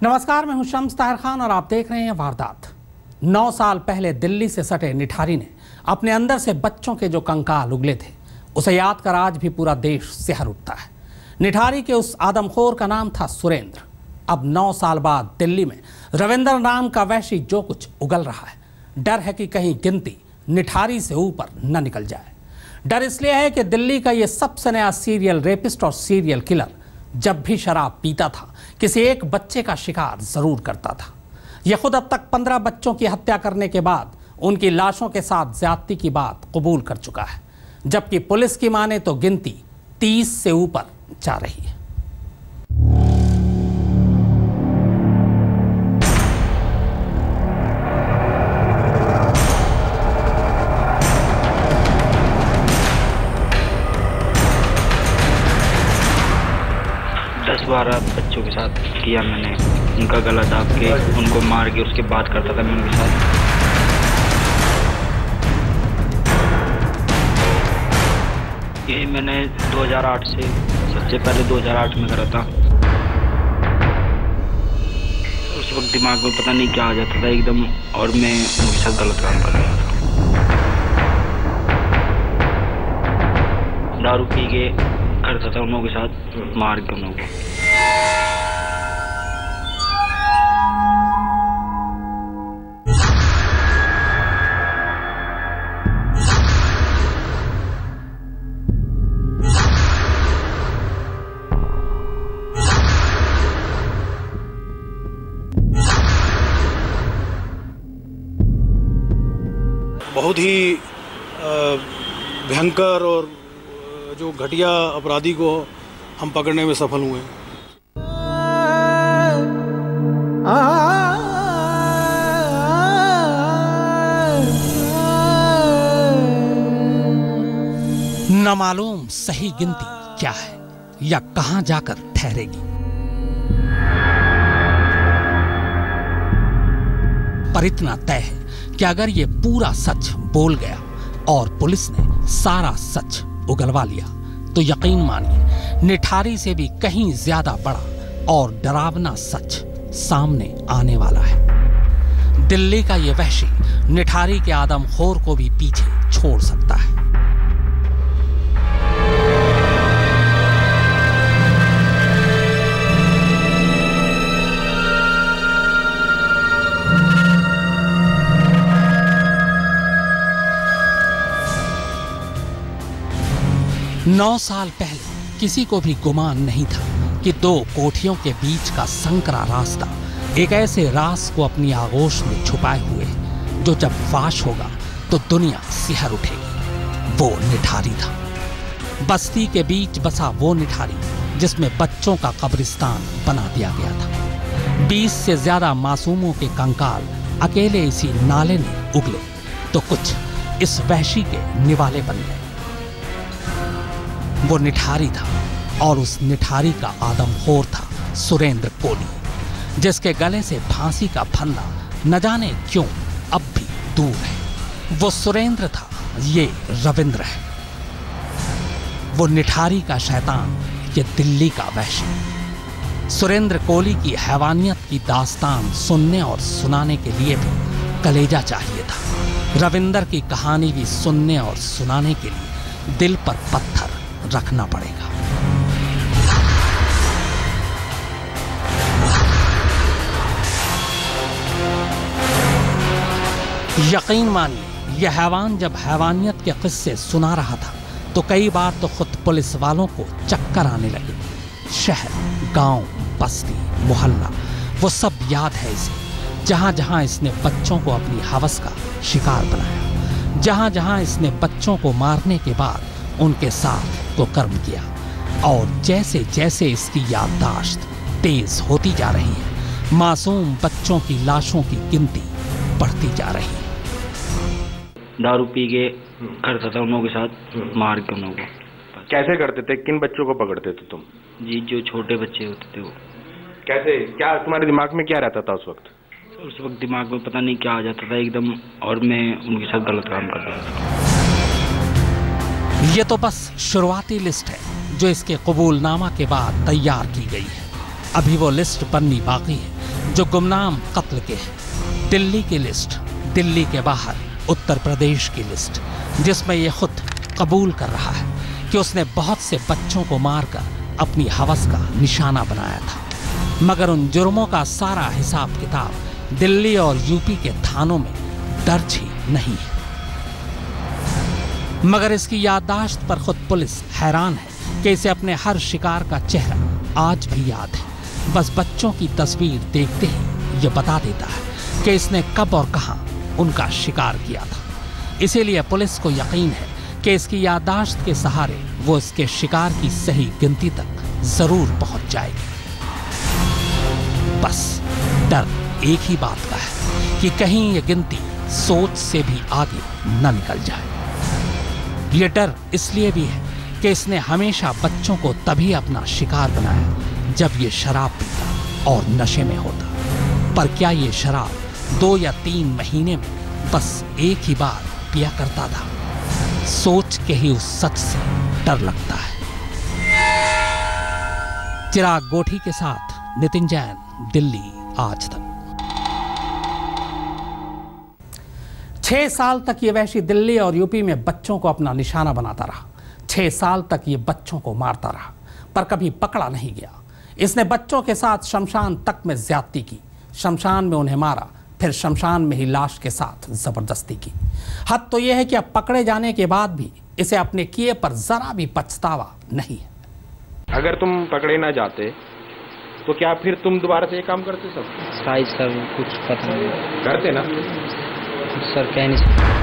नमस्कार, मैं हूं शम्स ताहिर खान और आप देख रहे हैं वारदात। 9 साल पहले दिल्ली से सटे निठारी ने अपने अंदर से बच्चों के जो कंकाल उगले थे उसे याद कर आज भी पूरा देश सिहर उठता है। निठारी के उस आदमखोर का नाम था सुरेंद्र। अब 9 साल बाद दिल्ली में रविंद्र नाम का वैशी जो कुछ उगल रहा है, डर है कि कहीं गिनती निठारी से ऊपर न निकल जाए। डर इसलिए है कि दिल्ली का ये सबसे नया सीरियल रेपिस्ट और सीरियल किलर जब भी शराब पीता था किसी एक बच्चे का शिकार जरूर करता था। यह खुद अब तक 15 बच्चों की हत्या करने के बाद उनकी लाशों के साथ ज्यादती की बात कबूल कर चुका है, जबकि पुलिस की माने तो गिनती 30 से ऊपर जा रही है। बारह बच्चों के साथ किया मैंने। उनका गला दाब के उनको मार के उसके बाद करता था मैं उनके साथ। ये मैंने 2008 से सबसे पहले 2008 में करा था। उस वक्त दिमाग में पता नहीं क्या आ जाता था एकदम, और मैं उनके साथ गलत काम कर रहा था। दारू पी के करता था उन लोगों के साथ, मार के उन लोगों को। बहुत ही भयंकर और जो घटिया अपराधी को हम पकड़ने में सफल हुए। न मालूम सही गिनती क्या है या कहां जाकर ठहरेगी, पर इतना तय है कि अगर ये पूरा सच बोल गया और पुलिस ने सारा सच उगलवा लिया तो यकीन मानिए निठारी से भी कहीं ज्यादा बड़ा और डरावना सच सामने आने वाला है। दिल्ली का ये वहशी निठारी के आदमखोर को भी पीछे छोड़ सकता है। नौ साल पहले किसी को भी गुमान नहीं था कि दो कोठियों के बीच का संकरा रास्ता एक ऐसे राज को अपनी आगोश में छुपाए हुए जो जब फाश होगा तो दुनिया सिहर उठेगी। वो निठारी था, बस्ती के बीच बसा वो निठारी जिसमें बच्चों का कब्रिस्तान बना दिया गया था। 20 से ज्यादा मासूमों के कंकाल अकेले इसी नाले में उगले तो कुछ इस वहशी के निवाले बन गए। वो निठारी था और उस निठारी का आदमखोर था सुरेंद्र कोली, जिसके गले से फांसी का फंदा न जाने क्यों अब भी दूर है। वो सुरेंद्र था, ये रविंद्र है। वो निठारी का शैतान, ये दिल्ली का वहशी। सुरेंद्र कोली की हैवानियत की दास्तान सुनने और सुनाने के लिए भी कलेजा चाहिए था। रविंद्र की कहानी भी सुनने और सुनाने के लिए दिल पर पत्थर रखना पड़ेगा। यकीन मानिए, यह हैवान जब हैवानियत के किस्से सुना रहा था तो कई बार तो खुद पुलिस वालों को चक्कर आने लगे। शहर, गांव, बस्ती, मोहल्ला, वो सब याद है इसे। जहां जहां इसने बच्चों को अपनी हवस का शिकार बनाया, जहां जहां इसने बच्चों को मारने के बाद उनके साथ तो कर्म किया, और जैसे जैसे इसकी याददाश्त तेज होती जा रही है, मासूम बच्चों की लाशों की गिनती बढ़ती जा रही है। दारू पी के करता था उन लोगों के साथ, मार के उन लोगों को। कैसे करते थे? किन बच्चों को पकड़ते थे तुम? जी, जो छोटे बच्चे होते थे वो। कैसे, क्या तुम्हारे दिमाग में क्या रहता था उस वक्त? उस वक्त दिमाग में पता नहीं क्या आ जाता था एकदम, और मैं उनके साथ गलत काम कर रहा था। ये तो बस शुरुआती लिस्ट है जो इसके कबूलनामा के बाद तैयार की गई है। अभी वो लिस्ट बननी बाकी है जो गुमनाम कत्ल के हैं। दिल्ली की लिस्ट, दिल्ली के बाहर उत्तर प्रदेश की लिस्ट, जिसमें ये खुद कबूल कर रहा है कि उसने बहुत से बच्चों को मारकर अपनी हवस का निशाना बनाया था। मगर उन जुर्मों का सारा हिसाब किताब दिल्ली और यूपी के थानों में दर्ज ही नहीं है। मगर इसकी याददाश्त पर खुद पुलिस हैरान है कि इसे अपने हर शिकार का चेहरा आज भी याद है। बस बच्चों की तस्वीर देखते ही ये बता देता है कि इसने कब और कहां उनका शिकार किया था। इसीलिए पुलिस को यकीन है कि इसकी याददाश्त के सहारे वो इसके शिकार की सही गिनती तक जरूर पहुंच जाएगी। बस डर एक ही बात का है कि कहीं ये गिनती सोच से भी आगे न निकल जाए। ये डर इसलिए भी है कि इसने हमेशा बच्चों को तभी अपना शिकार बनाया जब ये शराब पीता और नशे में होता। पर क्या ये शराब 2 या 3 महीने में बस एक ही बार पिया करता था? सोच के ही उस सच से डर लगता है। चिराग गोठी के साथ नितिन जैन, दिल्ली आज तक। 6 साल तक ये वैशी दिल्ली और यूपी में बच्चों को अपना निशाना बनाता रहा। 6 साल तक ये बच्चों को मारता रहा, पर कभी पकड़ा नहीं गया। इसने बच्चों के साथ शमशान तक में ज्यादती की। शमशान में उन्हें मारा, फिर शमशान में ही लाश के साथ जबरदस्ती की। हद तो यह है कि अब पकड़े जाने के बाद भी इसे अपने किए पर जरा भी पछतावा नहीं है। अगर तुम पकड़े ना जाते तो क्या फिर तुम दोबारा से ये काम करते? सब शायद सर कुछ पता नहीं करते ना सर, कह नहीं सकते।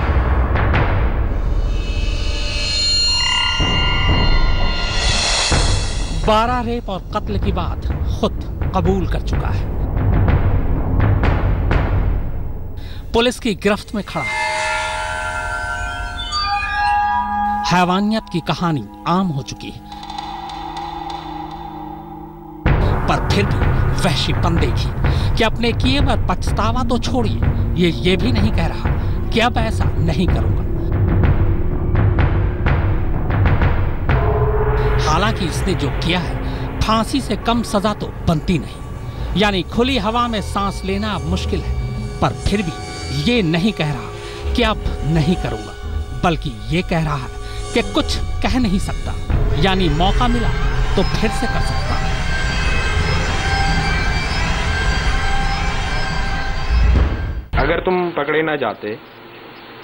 12 रेप और कत्ल की बात खुद कबूल कर चुका है। पुलिस की गिरफ्त में खड़ा है। हैवानियत की कहानी आम हो चुकी है, पर फिर भी वहशीपन देखिए कि अपने किए पर पछतावा तो छोड़िए, ये भी नहीं कह रहा कि अब ऐसा नहीं करूंगा। हालांकि इसने जो किया है फांसी से कम सजा तो बनती नहीं, यानी खुली हवा में सांस लेना अब मुश्किल है, पर फिर भी ये नहीं कह रहा कि अब नहीं करूंगा, बल्कि ये कह रहा है कि कुछ कह नहीं सकता, यानी मौका मिला तो फिर से कर सकता है। अगर तुम पकड़े ना जाते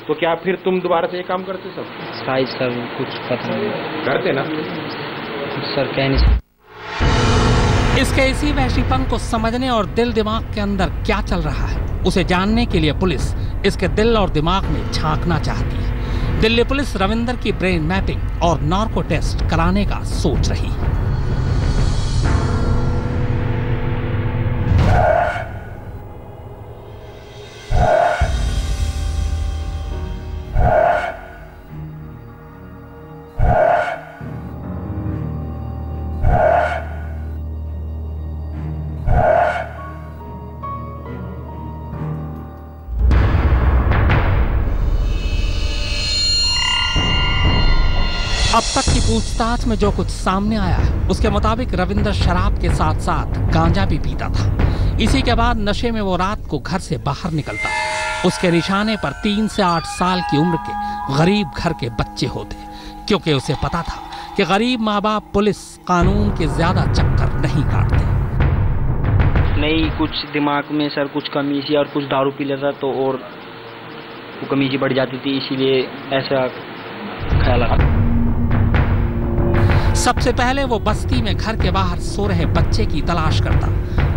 तो क्या फिर तुम दोबारा से ये काम करते? सब शायद सर कुछ पता नहीं करते ना सर, कह नहीं सकते। इसके इसी वहशीपन को समझने और दिल दिमाग के अंदर क्या चल रहा है उसे जानने के लिए पुलिस इसके दिल और दिमाग में झांकना चाहती है। दिल्ली पुलिस रविंदर की ब्रेन मैपिंग और नार्को टेस्ट कराने का सोच रही है। अब तक की पूछताछ में जो कुछ सामने आया है उसके मुताबिक रविंदर शराब के साथ साथ गांजा भी पीता था। इसी के बाद नशे में वो रात को घर से बाहर निकलता। उसके निशाने पर 3 से 8 साल की उम्र के गरीब घर के बच्चे होते, क्योंकि उसे पता था कि गरीब माँ बाप पुलिस कानून के ज्यादा चक्कर नहीं काटते। नहीं, कुछ दिमाग में सर कुछ कमी सी और कुछ दारू पी लेता तो और वो कमी सी बढ़ जाती थी, इसीलिए ऐसा ख्याल आता। सबसे पहले वो बस्ती में घर के बाहर सो रहे बच्चे की तलाश करता।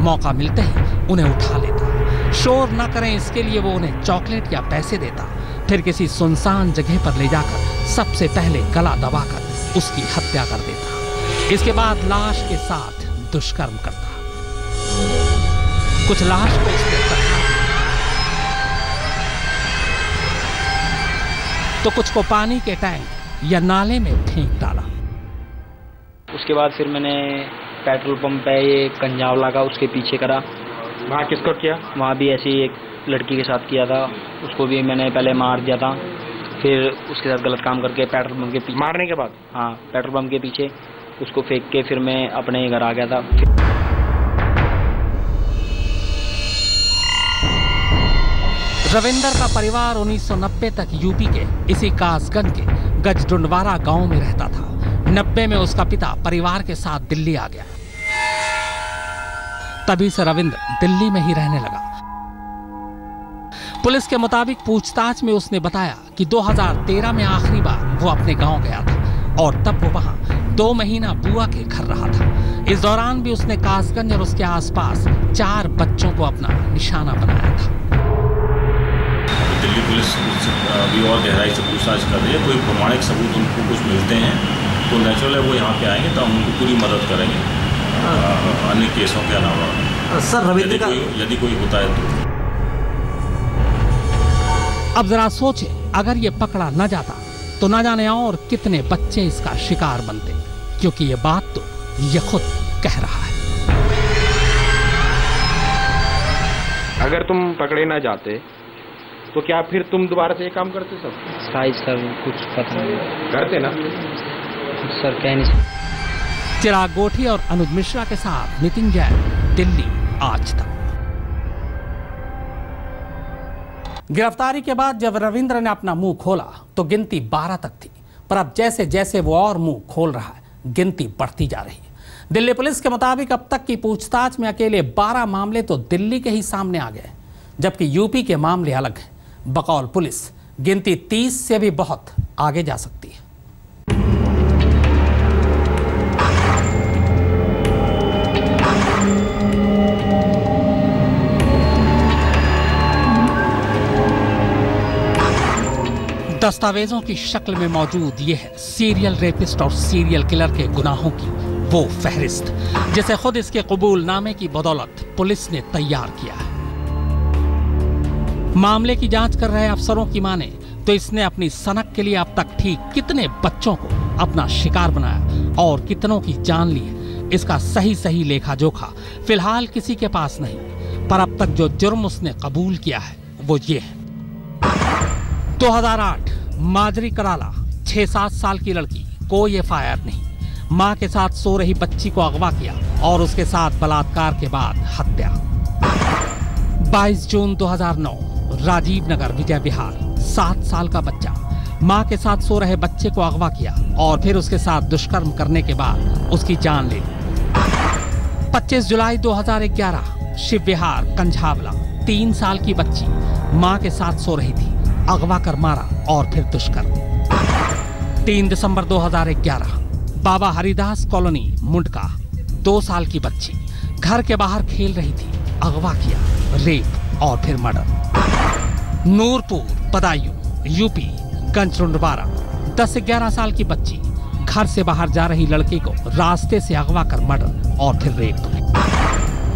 मौका मिलते ही उन्हें उठा लेता। शोर न करें इसके लिए वो उन्हें चॉकलेट या पैसे देता। फिर किसी सुनसान जगह पर ले जाकर सबसे पहले गला दबाकर उसकी हत्या कर देता। इसके बाद लाश के साथ दुष्कर्म करता। कुछ लाश को इसने दफना तो कुछ को पानी के टैंक या नाले में फेंक डाला। उसके बाद फिर मैंने पेट्रोल पंप पे ये कंजाव लगा, उसके पीछे करा। वहाँ किसको किया? वहाँ भी ऐसे ही एक लड़की के साथ किया था, उसको भी मैंने पहले मार दिया था। फिर उसके साथ गलत काम करके पेट्रोल पंप के पीछे, मारने के बाद हाँ पेट्रोल पंप के पीछे उसको फेंक के फिर मैं अपने घर आ गया था। रविंदर का परिवार 1990 तक यूपी के इसी कासगंज के गजडुंडवारा गांव में रहता था। 90 में उसका पिता परिवार के साथ दिल्ली आ गया। तभी से रविंद्र दिल्ली में ही रहने लगा। पुलिस के मुताबिक पूछताछ में उसने बताया कि 2013 में आखिरी बार वो अपने गांव गया था और तब वो वहां 2 महीना बुआ के घर रहा था। इस दौरान भी उसने कासगंज और उसके आसपास 4 बच्चों को अपना निशाना बनाया था। दिल्ली पुलिस अभी और गहराई से पूछताछ कर रही है। कोई प्रमाणिक सबूत उनको कुछ मिलते हैं तो नेचुरल है वो यहाँ पे आएंगे तो हम उनको पूरी मदद करेंगे अन्य केसों के अलावा। सर रविंद्र का यदि कोई होता है तो। अब जरा सोचे, अगर ये पकड़ा न जाता तो न जाने और कितने बच्चे इसका शिकार बनते, क्योंकि ये बात तो ये खुद कह रहा है। अगर तुम पकड़े ना जाते तो क्या फिर तुम दोबारा से ये काम करते सब? शायद सर कुछ पता नहीं करते ना सर, कह नहीं सकते। चिराग गोठी और अनुज मिश्रा के साथ नितिन जैन, दिल्ली आज तक। गिरफ्तारी के बाद जब रविंद्र ने अपना मुंह खोला तो गिनती 12 तक थी, पर अब जैसे जैसे वो और मुंह खोल रहा है गिनती बढ़ती जा रही है। दिल्ली पुलिस के मुताबिक अब तक की पूछताछ में अकेले 12 मामले तो दिल्ली के ही सामने आ गए, जबकि यूपी के मामले अलग हैं। बकौल पुलिस गिनती 30 से भी बहुत आगे जा सकती है। दस्तावेजों की शक्ल में मौजूद यह है सीरियल रेपिस्ट और सीरियल किलर के गुनाहों की वो फहरिस्त, जिसे खुद इसके कबूलनामे की बदौलत पुलिस ने तैयार किया है। मामले की जांच कर रहे अफसरों की माने तो इसने अपनी सनक के लिए अब तक ठीक कितने बच्चों को अपना शिकार बनाया और कितनों की जान ली है, इसका सही लेखा जोखा फिलहाल किसी के पास नहीं। पर अब तक जो जुर्म उसने कबूल किया है वो ये है। 2008 माजरी कराला, 6-7 साल की लड़की, कोई एफआईआर नहीं। मां के साथ सो रही बच्ची को अगवा किया और उसके साथ बलात्कार के बाद हत्या। 22 जून 2009 राजीव नगर, विजय विहार, 7 साल का बच्चा, मां के साथ सो रहे बच्चे को अगवा किया और फिर उसके साथ दुष्कर्म करने के बाद उसकी जान ले ली। 25 जुलाई 2011 शिव विहार, कंझावला, 3 साल की बच्ची मां के साथ सो रही थी, अगवा कर मारा और फिर दुष्कर्म। 3 दिसंबर 2011 बाबा हरिदास कॉलोनी, मुंडका, 2 साल की बच्ची घर के बाहर खेल रही थी, अगवा किया, रेप और फिर मर्डर। नूरपुर, बदायूं, यूपी, गंजडुंडवारा, 10-11 साल की बच्ची घर से बाहर जा रही लड़की को रास्ते से अगवा कर मर्डर और फिर रेप।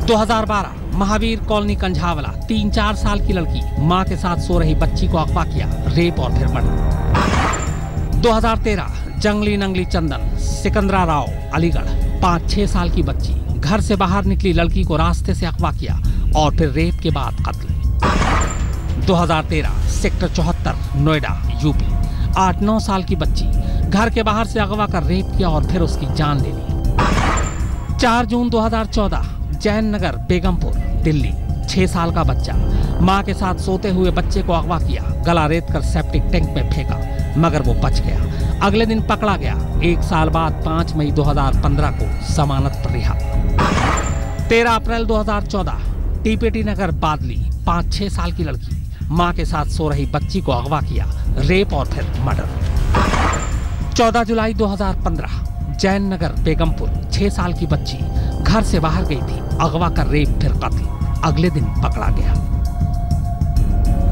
2012 महावीर कॉलोनी, कंझावला, 3-4 साल की लड़की मां के साथ सो रही बच्ची को अगवा किया, रेप और फिर मर्डर। 2013 जंगली नंगली चंदन, सिकंदरा राव, अलीगढ़, 5-6 साल की बच्ची घर से बाहर निकली लड़की को रास्ते से अगवा किया और फिर रेप के बाद कत्ल। 2013 सेक्टर 74 नोएडा, यूपी, 8-9 साल की बच्ची घर के बाहर से अगवा कर रेप किया और फिर उसकी जान ले ली। 4 जून 2014 जैन नगर, बेगमपुर, दिल्ली, 6 साल का बच्चा मां के साथ सोते हुए बच्चे को अगवा किया, गला रेत कर सेप्टिक टैंक में फेंका, मगर वो बच गया। अगले दिन पकड़ा गया। 1 साल बाद 5 मई 2015 को जमानत पर रिहा। 13 अप्रैल 2014 टीपीटी नगर, बादली, 5-6 साल की लड़की मां के साथ सो रही बच्ची को अगवा किया, रेप और फिर मर्डर। 14 जुलाई 2015 जैन नगर, बेगमपुर, 6 साल की बच्ची घर से बाहर गई थी, अगवा कर रेप फिर कत्ल, अगले दिन पकड़ा गया।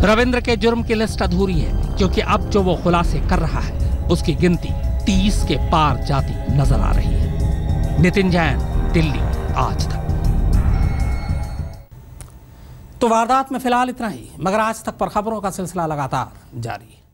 रविंद्र के जुर्म की लिस्ट अधूरी है, क्योंकि अब जो वो खुलासे कर रहा है उसकी गिनती 30 के पार जाती नजर आ रही है। नितिन जैन, दिल्ली आज तक। तो वारदात में फिलहाल इतना ही, मगर आज तक पर खबरों का सिलसिला लगातार जारी है।